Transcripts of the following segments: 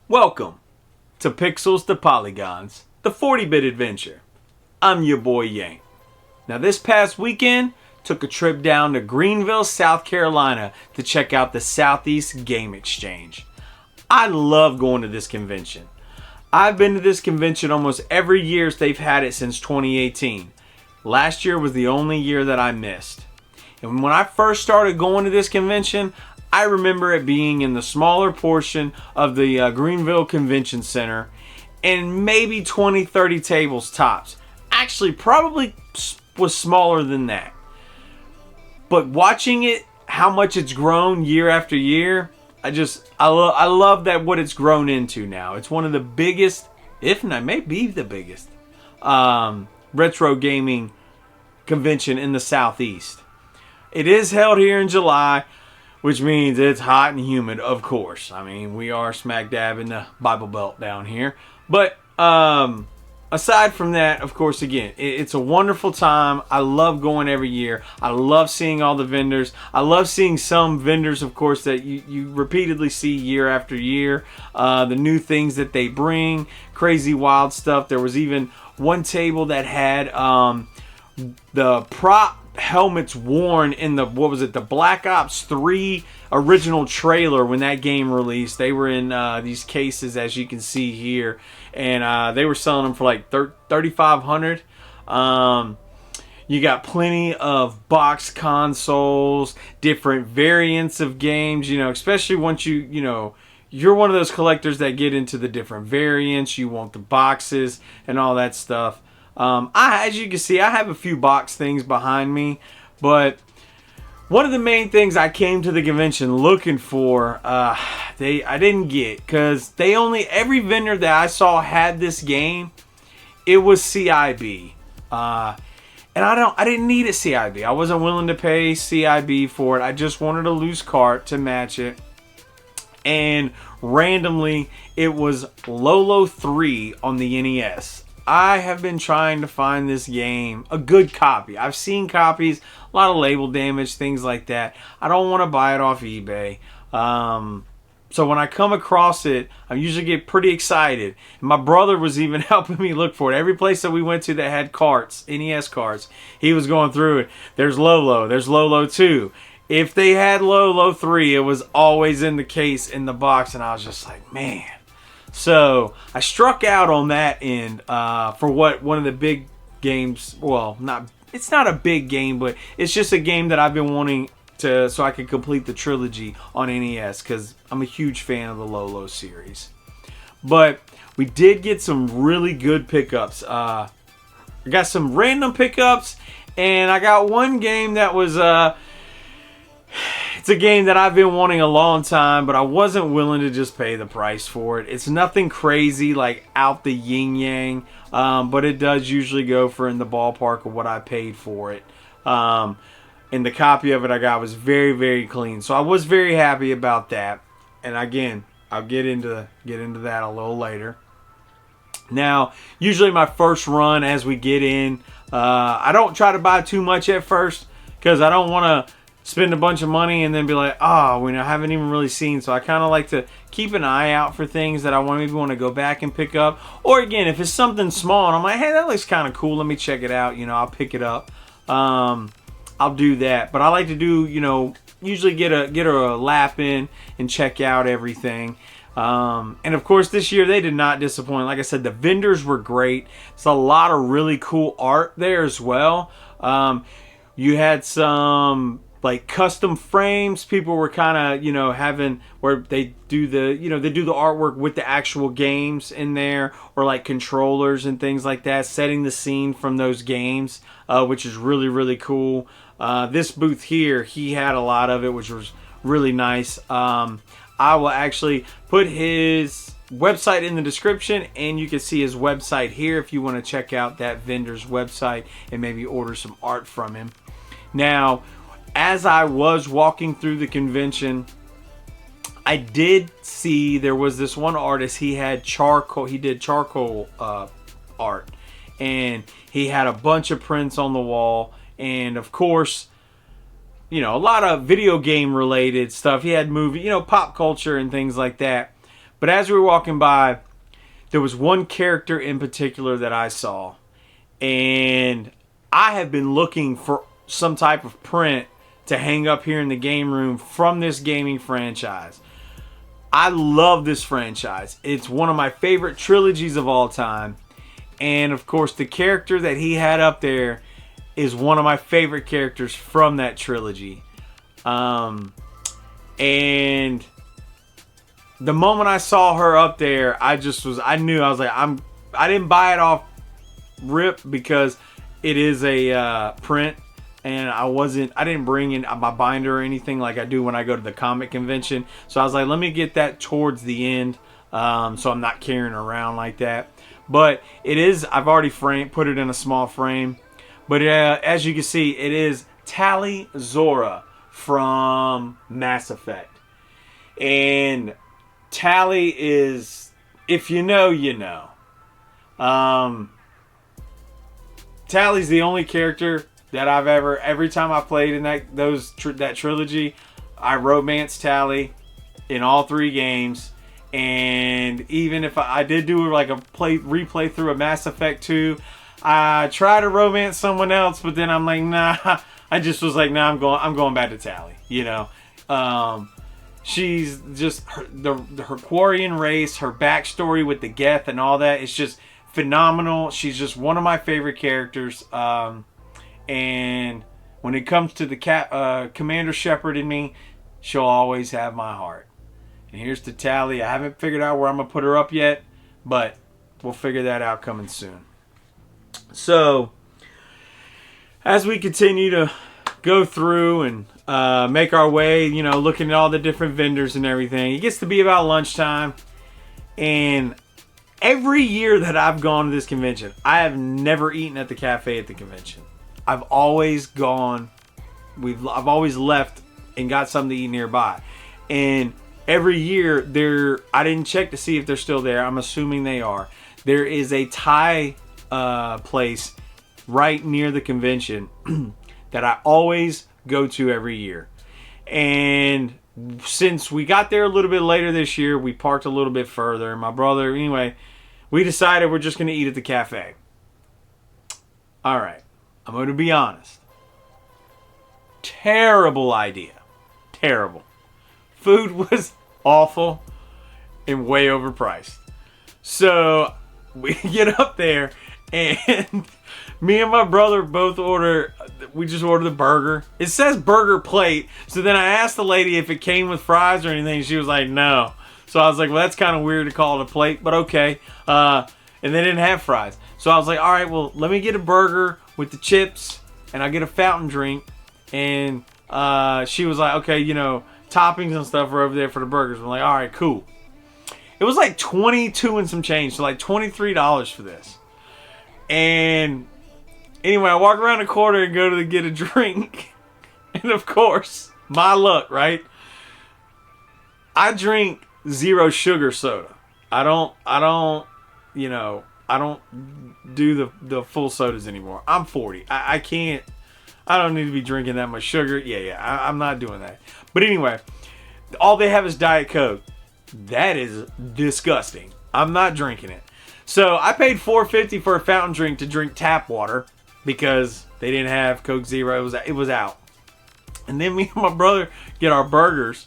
Welcome to Pixels to Polygons, the 40-bit adventure. I'm your boy Yank. Now this past weekend, took a trip down to Greenville, South Carolina to check out the Southeast Game Exchange. I love going to this convention. I've been to this convention almost every year they've had it since 2018. Last year was the only year that I missed. And when I first started going to this convention, I remember it being in the smaller portion of the Greenville Convention Center and maybe 20-30 tables tops. Actually, probably was smaller than that. But watching it, how much it's grown year after year, I love that what it's grown into now. It's one of the biggest, if not maybe the biggest, retro gaming convention in the Southeast. It is held here in July, which means it's hot and humid, of course. I mean, we are smack dab in the Bible Belt down here. But aside from that, of course, again, it's a wonderful time. I love going every year. I love seeing all the vendors. I love seeing some vendors, of course, that you repeatedly see year after year. The new things that they bring, crazy wild stuff. There was even one table that had the prop helmets worn in the, the Black Ops 3 original trailer when that game released. They were in these cases, as you can see here, and they were selling them for like $3,500. You got plenty of box consoles, different variants of games, especially once you're one of those collectors that get into the different variants. You want the boxes and all that stuff. As you can see, I have a few box things behind me, but one of the main things I came to the convention looking for, I didn't get, because every vendor that I saw had this game. It was CIB, and I didn't need a CIB. I wasn't willing to pay CIB for it. I just wanted a loose cart to match it, and randomly it was Lolo 3 on the NES. I have been trying to find this game, a good copy. I've seen copies, a lot of label damage, things like that. I don't want to buy it off eBay. So when I come across it, I usually get pretty excited. And my brother was even helping me look for it. Every place that we went to that had carts, NES carts, he was going through it. There's Lolo 2. If they had Lolo 3, it was always in the case, in the box, and I was just like, man. So I struck out on that end for one of the big games. Well, it's not a big game, but it's just a game that I've been wanting to, so I could complete the trilogy on NES, because I'm a huge fan of the Lolo series. But we did get some really good pickups. I got some random pickups, and I got one game that was it's a game that I've been wanting a long time, but I wasn't willing to just pay the price for it. It's nothing crazy like out the yin yang, but it does usually go for in the ballpark of what I paid for it. And the copy of it I got was very, very clean, so I was very happy about that. And again, I'll get into that a little later. Now, usually my first run as we get in, I don't try to buy too much at first, because I don't want to spend a bunch of money and then be like, I haven't even really seen. So I kind of like to keep an eye out for things that I maybe want to go back and pick up. Or again, if it's something small and I'm like, hey, that looks kind of cool, let me check it out. I'll pick it up. I'll do that. But I like to do, usually get a lap in and check out everything. And of course this year they did not disappoint. Like I said, the vendors were great. It's a lot of really cool art there as well. You had some like custom frames. People were kind of, having where they do the, they do the artwork with the actual games in there, or like controllers and things like that, setting the scene from those games, which is really, really cool. This booth here, he had a lot of it, which was really nice. I will actually put his website in the description, and you can see his website here if you want to check out that vendor's website and maybe order some art from him. Now, as I was walking through the convention, I did see there was this one artist. He did charcoal art, and he had a bunch of prints on the wall, and of course, a lot of video game related stuff. He had movie, pop culture and things like that. But as we were walking by, there was one character in particular that I saw. And I have been looking for some type of print to hang up here in the game room from this gaming franchise. I love this franchise. It's one of my favorite trilogies of all time. And of course, the character that he had up there is one of my favorite characters from that trilogy. And the moment I saw her up there, I didn't buy it off rip because it is a print, and I didn't bring in my binder or anything like I do when I go to the comic convention. So I was like, let me get that towards the end, so I'm not carrying around like that. But it is, I've already put it in a small frame. But as you can see, it is Tali Zora from Mass Effect. And Tali is, if you know, you know. Tali's the only character that I've every time I played in that trilogy, I romanced Tali in all 3 games. And even if I did do like a replay through a Mass Effect 2, I tried to romance someone else, but then I'm like, nah. I just was like, nah, I'm going back to Tali. You know, she's just her Quarian race, her backstory with the Geth and all that. It's just phenomenal. She's just one of my favorite characters. And when it comes to the Commander Shepard in me, she'll always have my heart. And here's to Tali. I haven't figured out where I'm going to put her up yet, but we'll figure that out coming soon. So, as we continue to go through and make our way, you know, looking at all the different vendors and everything, it gets to be about lunchtime. And every year that I've gone to this convention, I have never eaten at the cafe at the convention. I've always gone, I've always left and got something to eat nearby. And every year, I didn't check to see if they're still there. I'm assuming they are. There is a Thai place right near the convention that I always go to every year. And since we got there a little bit later this year, we parked a little bit further. And my brother, anyway, we decided we're just going to eat at the cafe. All right. I'm going to be honest. Terrible idea. Terrible. Food was awful and way overpriced. So we get up there and me and my brother both we just ordered the burger. It says burger plate. So then I asked the lady if it came with fries or anything. She was like, no. So I was like, well, that's kind of weird to call it a plate, but okay. And they didn't have fries. So I was like, all right, well, let me get a burger with the chips and I'll get a fountain drink. And she was like, okay, you know, toppings and stuff are over there for the burgers. I'm like, all right, cool. It was like 22 and some change, so like $23 for this. And anyway, I walk around the corner and go to get a drink. And of course, my luck, right? I drink 0 sugar soda. I don't do the full sodas anymore. I'm 40. I don't need to be drinking that much sugar. I'm not doing that. But anyway, all they have is Diet Coke. That is disgusting. I'm not drinking it. So I paid $4.50 for a fountain drink to drink tap water because they didn't have Coke Zero. It was out. And then me and my brother get our burgers.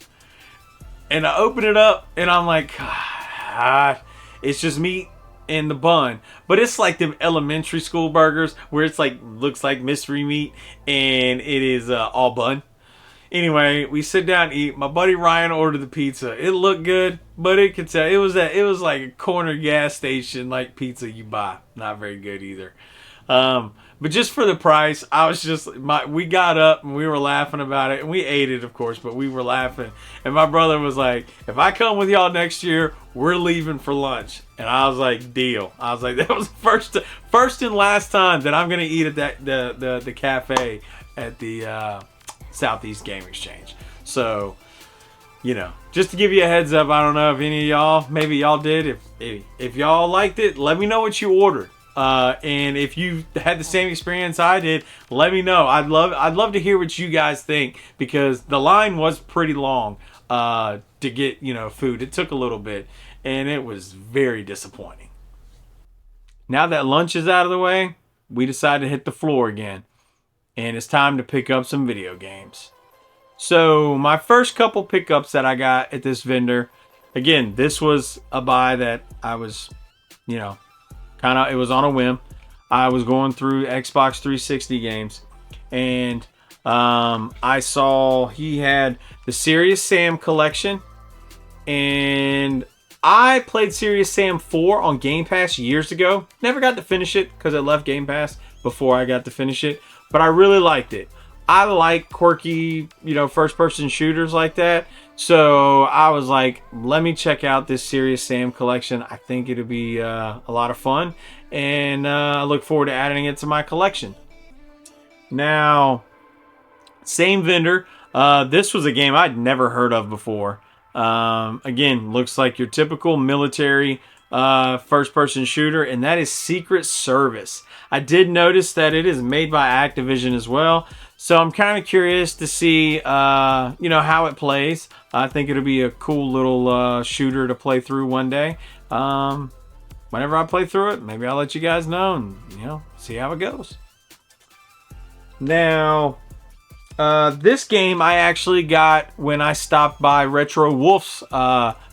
And I open it up and I'm like, God, it's just meat and the bun. But it's like them elementary school burgers where it's like, looks like mystery meat and it is all bun. Anyway, we sit down and eat. My buddy Ryan ordered the pizza. It looked good, but it could tell it was like a corner gas station like pizza you buy. Not very good either. But just for the price, I was just we got up and we were laughing about it and we ate it, of course, but we were laughing. And my brother was like, "If I come with y'all next year, we're leaving for lunch." And I was like, "Deal." I was like, "That was the first and last time that I'm gonna eat at the cafe at the Southeast Game Exchange." So, you know, just to give you a heads up, I don't know if any of y'all, maybe y'all did. If y'all liked it, let me know what you ordered. And if you had the same experience I did, let me know. I'd love to hear what you guys think because the line was pretty long to get, you know, food. It took a little bit. and it was very disappointing. Now that lunch is out of the way, we decided to hit the floor again, and it's time to pick up some video games. So my first couple pickups that I got at this vendor, again, this was a buy that I was, it was on a whim. I was going through Xbox 360 games, and I saw he had the Serious Sam collection, and I played Serious Sam 4 on Game Pass years ago. Never got to finish it because it left Game Pass before I got to finish it, but I really liked it. I like quirky, first-person shooters like that. So I was like, let me check out this Serious Sam collection. I think it'll be a lot of fun, and I look forward to adding it to my collection. Now, same vendor. This was a game I'd never heard of before. Again, looks like your typical military first-person shooter, and that is Secret Service. I did notice that it is made by Activision as well, so I'm kind of curious to see, how it plays. I think it'll be a cool little shooter to play through one day. Whenever I play through it, maybe I'll let you guys know and, see how it goes. Now, this game I actually got when I stopped by Retro Wolf's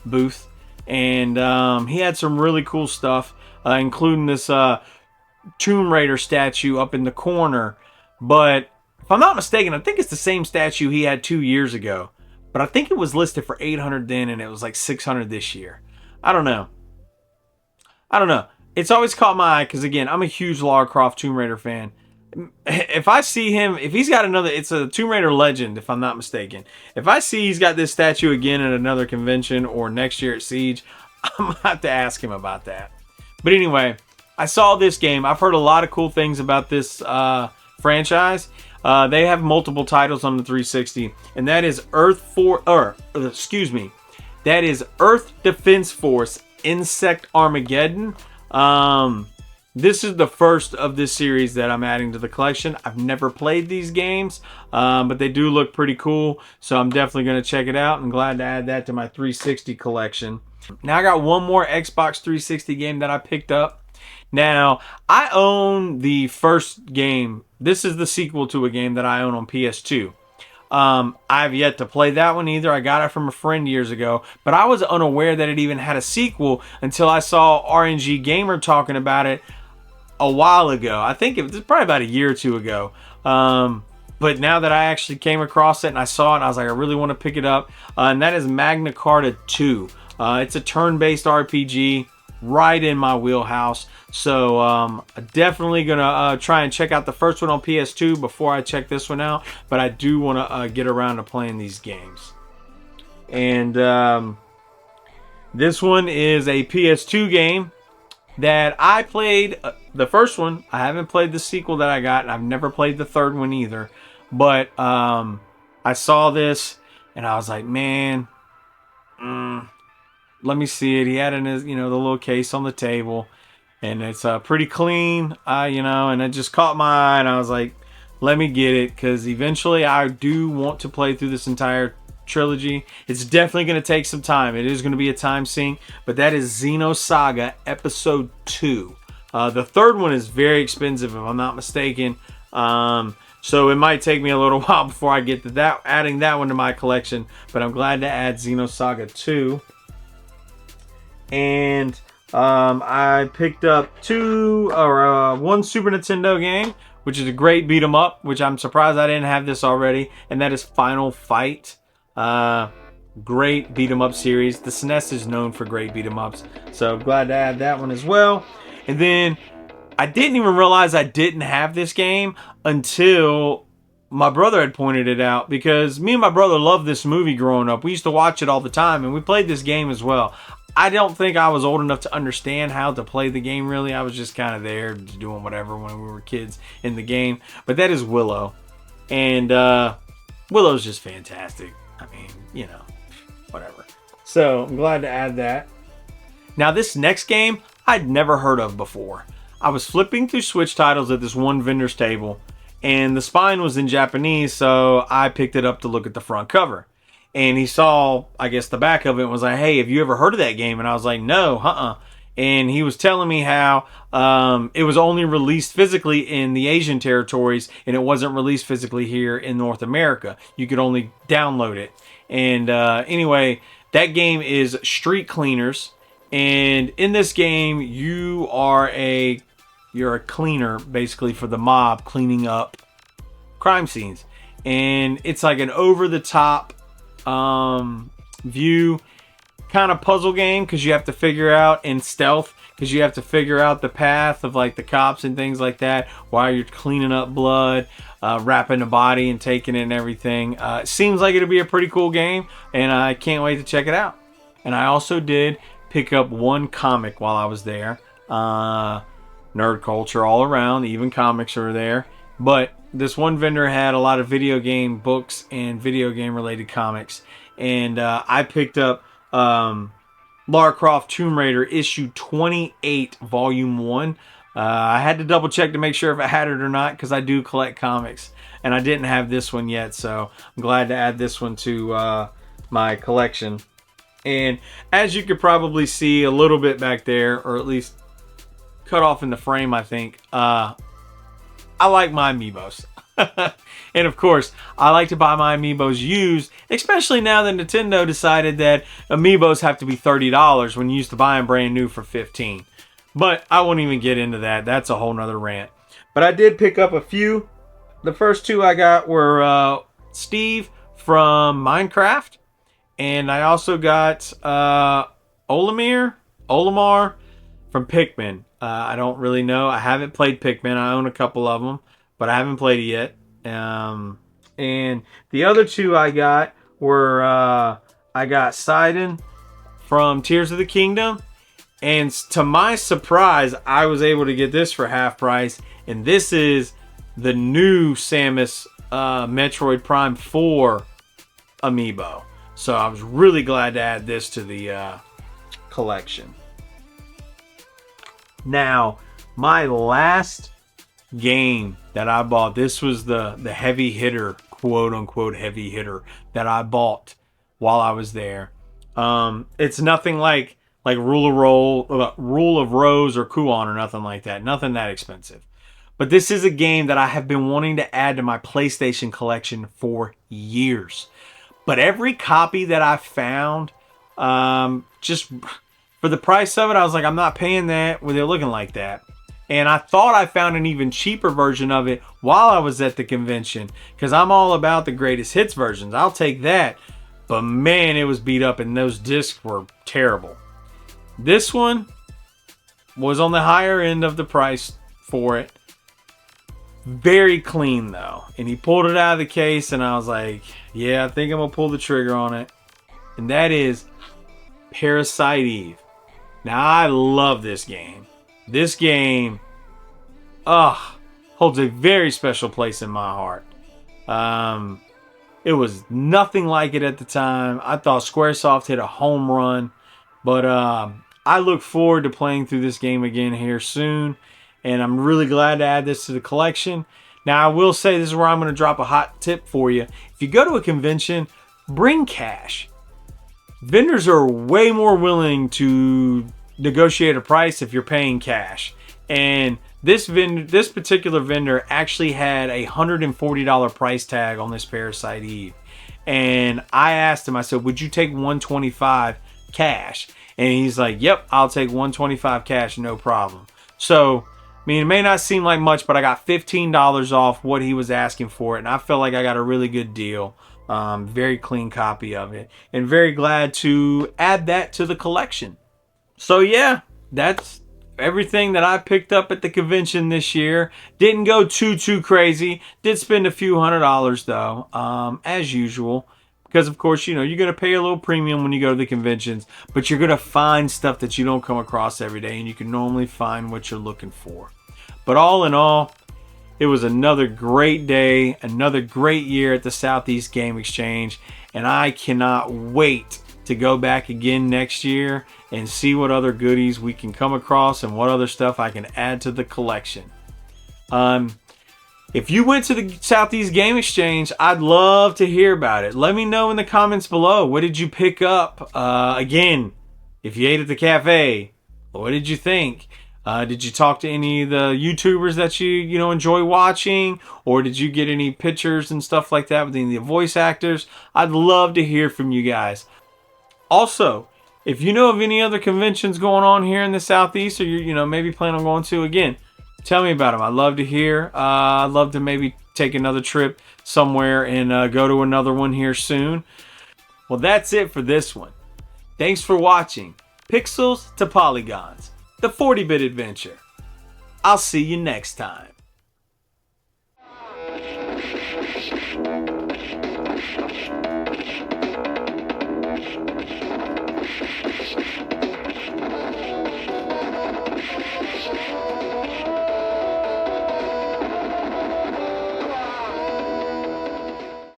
booth, and he had some really cool stuff, including this Tomb Raider statue up in the corner. But if I'm not mistaken, I think it's the same statue he had 2 years ago. But I think it was listed for $800 then, and it was like $600 this year. I don't know. It's always caught my eye because, again, I'm a huge Lara Croft Tomb Raider fan. If I see him, if he's got another, it's a Tomb Raider Legend, if I'm not mistaken. If I see he's got this statue again at another convention or next year at Siege, I'm going to have to ask him about that. But anyway, I saw this game. I've heard a lot of cool things about this franchise. They have multiple titles on the 360, and that is that is Earth Defense Force Insect Armageddon. This is the first of this series that I'm adding to the collection. I've never played these games, but they do look pretty cool, so I'm definitely going to check it out. I'm glad to add that to my 360 collection. Now I got one more Xbox 360 game that I picked up. Now, I own the first game. This is the sequel to a game that I own on PS2. I've yet to play that one either. I got it from a friend years ago, but I was unaware that it even had a sequel until I saw RNG Gamer talking about it a while ago. I think it was probably about a year or two ago. But now that I actually came across it and I saw it, I was like, I really want to pick it up. And that is Magna Carta 2. It's a turn-based RPG, right in my wheelhouse. So I'm definitely gonna try and check out the first one on PS2 before I check this one out. But I do want to get around to playing these games. And this one is a PS2 game that I played. The first one, I haven't played the sequel that I got, and I've never played the third one either. But I saw this and I was like, man, let me see it. He had in his, the little case on the table, and it's pretty clean, and it just caught my eye, and I was like, let me get it, because eventually I do want to play through this entire trilogy. It's definitely going to take some time. It is going to be a time sink, but that is Xenosaga Episode 2. The third one is very expensive, if I'm not mistaken. So it might take me a little while before I get to that, adding that one to my collection, but I'm glad to add Xenosaga 2. And I picked up one Super Nintendo game, which is a great beat 'em up, which I'm surprised I didn't have this already, and that is Final Fight. Great beat 'em up series. The SNES is known for great beat 'em ups, so glad to add that one as well. And then I didn't even realize I didn't have this game until my brother had pointed it out, because me and my brother loved this movie growing up. We used to watch it all the time, and we played this game as well. I don't think I was old enough to understand how to play the game, really. I was just kind of there doing whatever when we were kids in the game. But that is Willow. And Willow's just fantastic. I mean, whatever. So I'm glad to add that. Now, this next game I'd never heard of before. I was flipping through Switch titles at this one vendor's table, and the spine was in Japanese, so I picked it up to look at the front cover. and he saw, I guess, the back of it and was like, hey, have you ever heard of that game? And I was like, no. And he was telling me how it was only released physically in the Asian territories, and it wasn't released physically here in North America. You could only download it. And anyway, that game is Street Cleaners. And in this game, you're a cleaner, basically, for the mob, cleaning up crime scenes. And it's like an over-the-top view kind of puzzle game, because you have to figure out, in stealth, because you have to figure out the path of like the cops and things like that while you're cleaning up blood, wrapping the body and taking it and everything. It seems like it'll be a pretty cool game, and I can't wait to check it out. And I also did pick up one comic while I was there. Nerd culture all around, even comics are there. But this one vendor had a lot of video game books and video game related comics. And I picked up Lara Croft Tomb Raider issue 28 volume 1. I had to double check to make sure if I had it or not, because I do collect comics. And I didn't have this one yet, so I'm glad to add this one to my collection. And as you could probably see a little bit back there, or at least cut off in the frame, I think, I like my amiibos. And of course, I like to buy my amiibos used, especially now that Nintendo decided that amiibos have to be $30 when you used to buy them brand new for $15. But I won't even get into that. That's a whole nother rant. But I did pick up a few. The first two I got were Steve from Minecraft. And I also got Olimar from Pikmin. I don't really know. I haven't played Pikmin. I own a couple of them, but I haven't played it yet. And the other two I got were I got Sidon from Tears of the Kingdom. And to my surprise, I was able to get this for half price. And this is the new Samus Metroid Prime 4 amiibo. So I was really glad to add this to the collection. Now, my last game that I bought, this was the heavy hitter, quote unquote heavy hitter, that I bought while I was there. It's nothing like Rule of Rose or Kuon or nothing like that. Nothing that expensive. But this is a game that I have been wanting to add to my PlayStation collection for years. But every copy that I found, just for the price of it, I was like, I'm not paying that with it looking like that. And I thought I found an even cheaper version of it while I was at the convention, because I'm all about the greatest hits versions. I'll take that. But man, it was beat up and those discs were terrible. This one was on the higher end of the price for it. Very clean though. And he pulled it out of the case and I was like, yeah, I think I'm going to pull the trigger on it. And that is Parasite Eve. Now, I love this game. This game, holds a very special place in my heart. It was nothing like it at the time. I thought Squaresoft hit a home run. But I look forward to playing through this game again here soon. And I'm really glad to add this to the collection. Now, I will say, this is where I'm going to drop a hot tip for you. If you go to a convention, bring cash. Vendors are way more willing to negotiate a price if you're paying cash. And this particular vendor actually had a $140 price tag on this Parasite Eve. And I asked him, I said, would you take $125 cash? And he's like, yep, I'll take $125 cash, no problem. So, I mean, it may not seem like much, but I got $15 off what he was asking for it. And I felt like I got a really good deal. Very clean copy of it. And very glad to add that to the collection. So yeah, that's everything that I picked up at the convention this year. Didn't go too crazy. Did spend a few $100s though, as usual. Because of course, you know, you're going to pay a little premium when you go to the conventions. But you're going to find stuff that you don't come across every day. And you can normally find what you're looking for. But all in all, it was another great day. Another great year at the Southeast Game Exchange. And I cannot wait to go back again next year and see what other goodies we can come across and what other stuff I can add to the collection. If you went to the Southeast Game Exchange, I'd love to hear about it. Let me know in the comments below. What did you pick up? Again, if you ate at the cafe, what did you think? Did you talk to any of the YouTubers that you enjoy watching? Or did you get any pictures and stuff like that with any of the voice actors? I'd love to hear from you guys. Also, if you know of any other conventions going on here in the Southeast, or you maybe plan on going to, again, tell me about them. I'd love to hear. I'd love to maybe take another trip somewhere and go to another one here soon. Well, that's it for this one. Thanks for watching Pixels to Polygons, the 40-bit adventure. I'll see you next time.